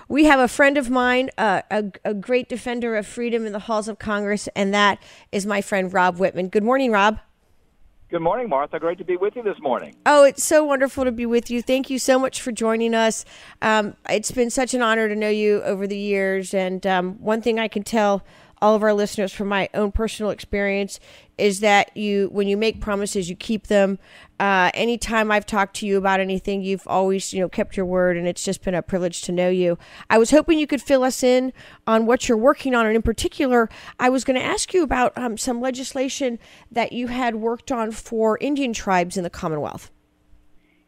we have a friend of mine, a great defender of freedom in the halls of Congress, and that is my friend Rob Wittman. Good morning, Rob. Good morning, Martha. Great to be with you this morning. Oh, it's so wonderful to be with you. Thank you so much for joining us. It's been such an honor to know you over the years. And one thing I can tell all of our listeners from my own personal experience is that when you make promises, you keep them. Anytime I've talked to you about anything, you've always, kept your word, and it's just been a privilege to know you. I was hoping you could fill us in on what you're working on, and in particular, I was going to ask you about some legislation that you had worked on for Indian tribes in the Commonwealth.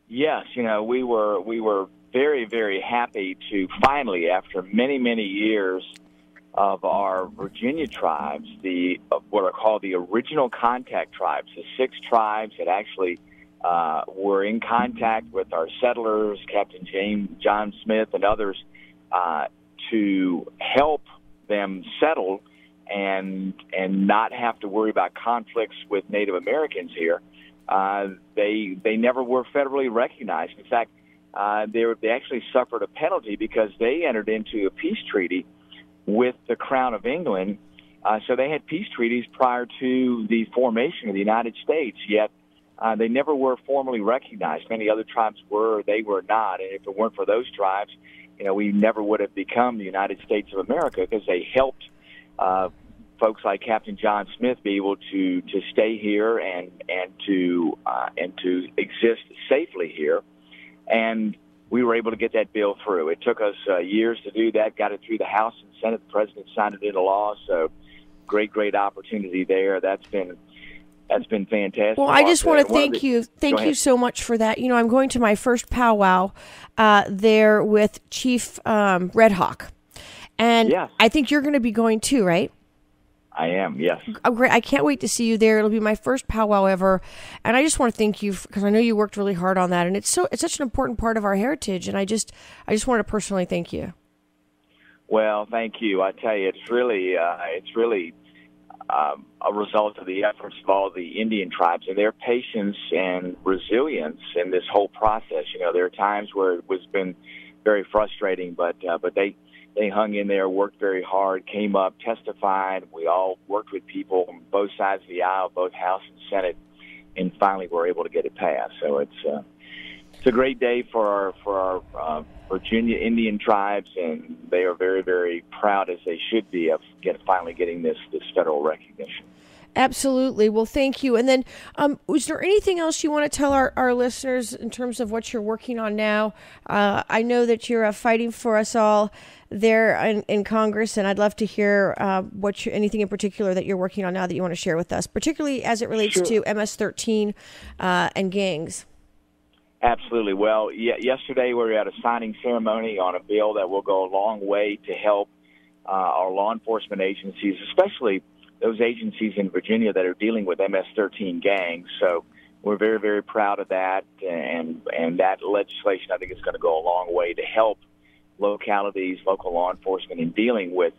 Yes, we were very, very happy to finally, after many, many years of our Virginia tribes, what are called the original contact tribes, the 6 tribes that actually were in contact with our settlers, Captain John Smith and others, to help them settle and not have to worry about conflicts with Native Americans here. They never were federally recognized. In fact, they actually suffered a penalty because they entered into a peace treaty with the Crown of England. So they had peace treaties prior to the formation of the United States, yet they never were formally recognized. Many other tribes were, they were not. And if it weren't for those tribes, we never would have become the United States of America, because they helped folks like Captain John Smith be able to stay here and to exist safely here. And we were able to get that bill through. It took us years to do that, got it through the House and Senate. The President signed it into law, so great opportunity there. That's been fantastic. Well, I just want to thank you. Thank you so much for that. I'm going to my first powwow there with Chief Red Hawk. And yes. I think you're going to be going too, right? I am, yes. Oh, great. I can't wait to see you there. It'll be my first powwow ever. And I just want to thank you, because I know you worked really hard on that. And it's such an important part of our heritage. And I just want to personally thank you. Well, thank you. I tell you, it's really a result of the efforts of all the Indian tribes and their patience and resilience in this whole process. There are times where it was been very frustrating, but they hung in there, worked very hard, came up, testified. We all worked with people on both sides of the aisle, both House and Senate, and finally were able to get it passed. So it's a great day for our Virginia Indian tribes, and they are very, very proud, as they should be, of finally getting this federal recognition. Absolutely. Well, thank you. And then was there anything else you want to tell our listeners in terms of what you're working on now? I know that you're fighting for us all there in Congress, and I'd love to hear anything in particular that you're working on now that you want to share with us, particularly as it relates to MS-13 and gangs. Absolutely. Well, yesterday we were at a signing ceremony on a bill that will go a long way to help our law enforcement agencies, especially those agencies in Virginia that are dealing with MS-13 gangs. So we're very, very proud of that, and that legislation, I think, is going to go a long way to help localities, local law enforcement in dealing with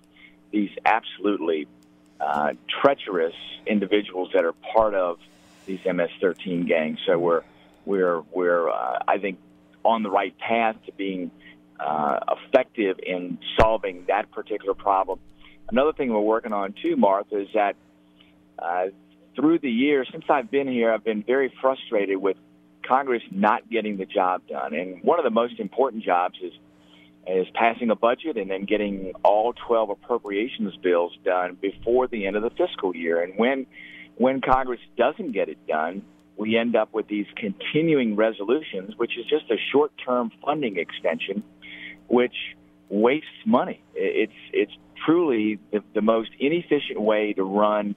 these absolutely treacherous individuals that are part of these MS-13 gangs. So we're I think, on the right path to being effective in solving that particular problem. Another thing we're working on, too, Martha, is that through the years, since I've been here, I've been very frustrated with Congress not getting the job done. And one of the most important jobs is passing a budget and then getting all 12 appropriations bills done before the end of the fiscal year. And when Congress doesn't get it done, we end up with these continuing resolutions, which is just a short-term funding extension, which wastes money. It's truly the most inefficient way to run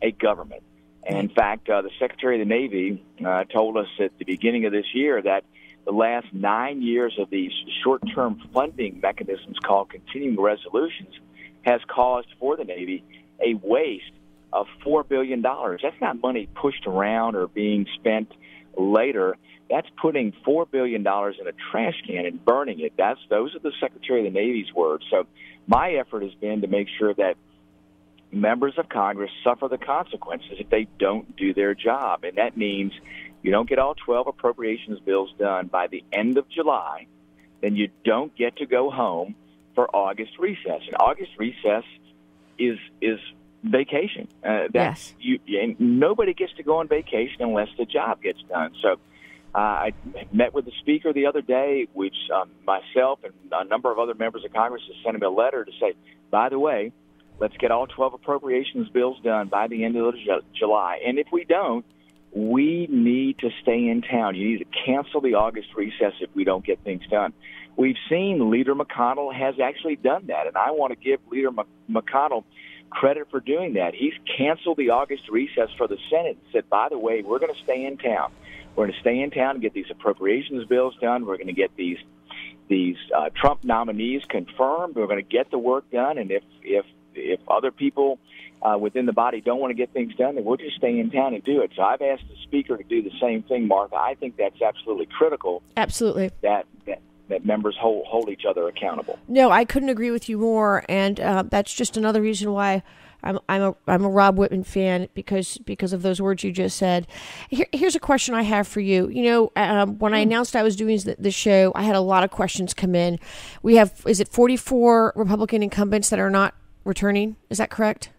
a government. And in fact, the Secretary of the Navy told us at the beginning of this year that the last 9 years of these short-term funding mechanisms called continuing resolutions has caused for the Navy a waste of $4 billion. That's not money pushed around or being spent later. That's putting $4 billion in a trash can and burning it. Those are the Secretary of the Navy's words. So my effort has been to make sure that members of Congress suffer the consequences if they don't do their job. And that means you don't get all 12 appropriations bills done by the end of July, then you don't get to go home for August recess. And August recess is vacation. Yes. And nobody gets to go on vacation unless the job gets done. So I met with the Speaker the other day, which myself and a number of other members of Congress have sent him a letter to say, by the way, let's get all 12 appropriations bills done by the end of July. And if we don't, we need to stay in town. You need to cancel the August recess if we don't get things done. We've seen Leader McConnell has actually done that, and I want to give Leader McConnell credit for doing that. He's canceled the August recess for the Senate and said, by the way, we're going to stay in town. We're going to stay in town and get these appropriations bills done. We're going to get these Trump nominees confirmed. We're going to get the work done, and if other people within the body don't want to get things done, then we'll just stay in town and do it. So I've asked the Speaker to do the same thing, Martha. I think that's absolutely critical. Absolutely. That members hold each other accountable. No, I couldn't agree with you more, and that's just another reason why I'm a Rob Wittman fan, because of those words you just said. Here's a question I have for you. You know, when I announced I was doing the show, I had a lot of questions come in. We have, is it 44 Republican incumbents that are not returning? Is that correct?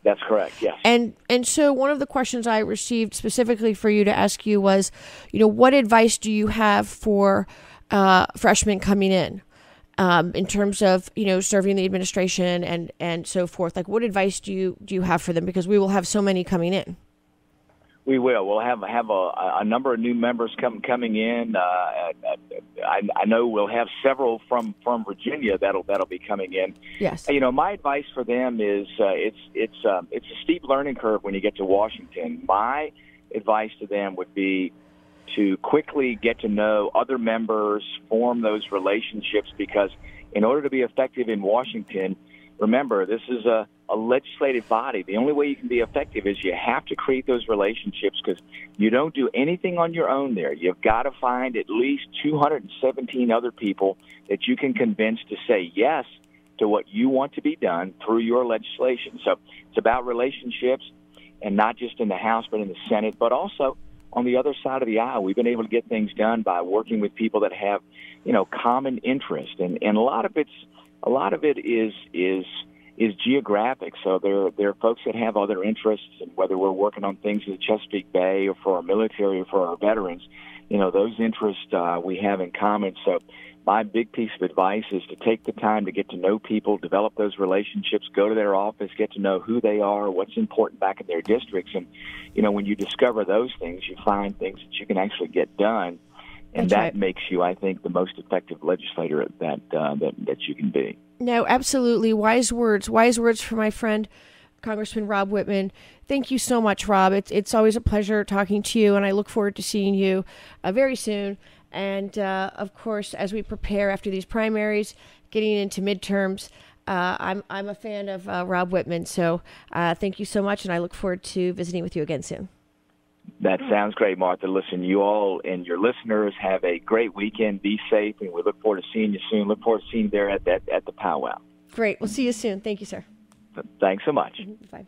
That's correct, yes. And so one of the questions I received specifically for you to ask you was, you know, what advice do you have for freshmen coming in terms of, you know, serving the administration and so forth? Like, what advice do you have for them? Because we will have so many coming in. We will. We'll have a number of new members coming in. I know we'll have several from Virginia that'll be coming in. Yes. You know, my advice for them is it's a steep learning curve when you get to Washington. My advice to them would be to quickly get to know other members, form those relationships, because in order to be effective in Washington, remember, this is a legislative body. The only way you can be effective is you have to create those relationships, because you don't do anything on your own there. You've got to find at least 217 other people that you can convince to say yes to what you want to be done through your legislation. So it's about relationships, and not just in the House but in the Senate, but also on the other side of the aisle. We've been able to get things done by working with people that have, you know, common interest, and a lot of it is geographic. So there are folks that have other interests, and whether we're working on things in the Chesapeake Bay or for our military or for our veterans, you know, those interests we have in common. So my big piece of advice is to take the time to get to know people, develop those relationships, go to their office, get to know who they are, what's important back in their districts. And, you know, when you discover those things, you find things that you can actually get done. And That's that right. makes you, I think, the most effective legislator that you can be. No, absolutely. Wise words for my friend, Congressman Rob Wittman. Thank you so much, Rob. It's always a pleasure talking to you, and I look forward to seeing you very soon. And, of course, as we prepare after these primaries, getting into midterms, I'm a fan of Rob Wittman. So thank you so much, and I look forward to visiting with you again soon. That sounds great, Martha. Listen, you all and your listeners have a great weekend. Be safe, and we look forward to seeing you soon. Look forward to seeing you there at the powwow. Great. We'll see you soon. Thank you, sir. Thanks so much. Bye.